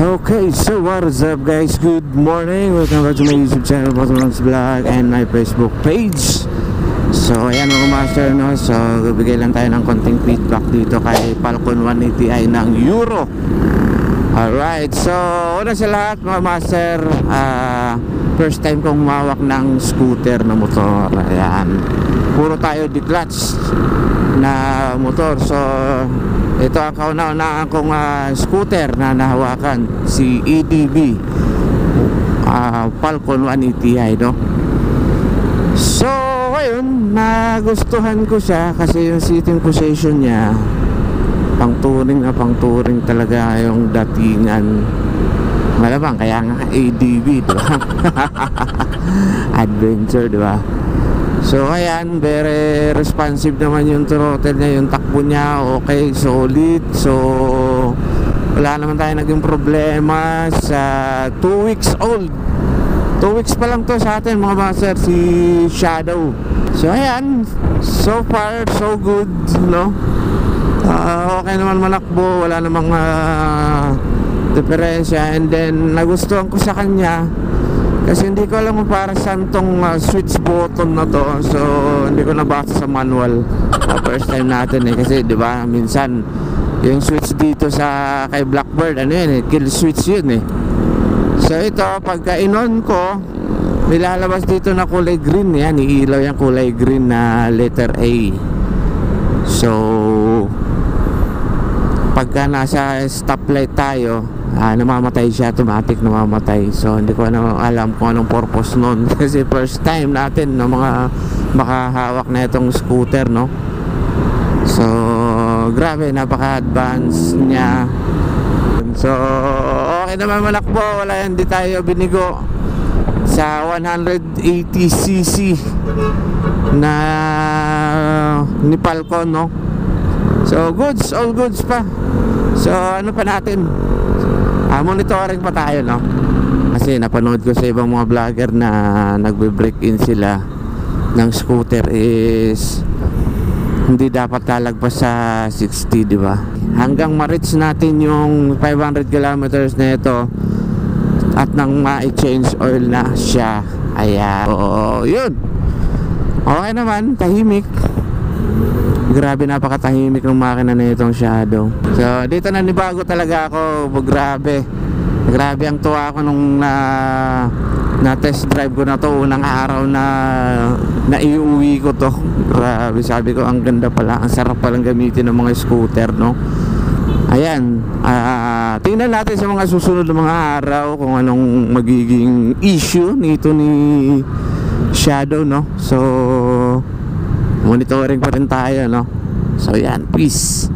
Okay, so what is up guys? Good morning. Welcome back to my YouTube channel, Bottomlands Vlog, and my Facebook page. So ayan mga master, no? So bibigay lang tayo ng konting feedback dito kay Falcon 180i ng Euro. Alright, so una sa lahat mga master, first time kong mawak ng scooter na motor. Ayan, puro tayo di-clutch na motor. So ito ang kauna-una akong scooter na nahawakan, si EDV Falcon 180i, no? So ngayon, nagustuhan ko siya kasi yung sitting position niya pang-touring talaga yung datingan. Malamang kaya nga ADV, diba? Adventure, diba? So ayan, very responsive naman yung throttle niya, yung takbo niya, okay, solid. So wala naman tayo naging problema sa 2 weeks old. 2 weeks pa lang to sa atin mga master, si Shadow. So ayan, so far so good, no? Okay naman manakbo, wala namang diferensya. And then nagustuhan ko sa kanya kasi hindi ko alam kung para saan tong switch button na to. So hindi ko nabasa sa manual. First time natin kasi di ba minsan yung switch dito sa kay Blackbird, ano yun kill switch yun So ito pagka in-on ko, nilalabas dito na kulay green, yan iilaw yung kulay green na letter A. So pagka nasa stoplight tayo, namamatay siya, automatic namamatay. So hindi ko na alam kung anong purpose nun kasi first time natin na mga makahawak na itong scooter, no? So grabe, napaka-advance niya. So okay naman malakbo, wala, hindi tayo binigo sa 180cc na ni Falcon, no? So goods, all goods pa. So ano pa natin, monitoring pa tayo, no? Kasi napanood ko sa ibang mga vlogger na nagbe-break in sila ng scooter is hindi dapat lalagpas sa 60, di ba? Hanggang ma-reach natin yung 500 kilometers na ito at nang ma-change oil na siya. Ayan, yun. Okay naman, tahimik. Grabe, napakatahimik ng makina na itong Shadow. So dito nanibago talaga ako. Grabe ang tuwa ko nung na test drive ko na to. Unang araw na iuwi ko to. Grabe, sabi ko ang ganda pala, ang sarap palang gamitin ng mga scooter, no? Ayan, tingnan natin sa mga susunod na mga araw kung anong magiging issue nito ni Shadow, no? So monitoring pa rin tayo, no? So yan, peace.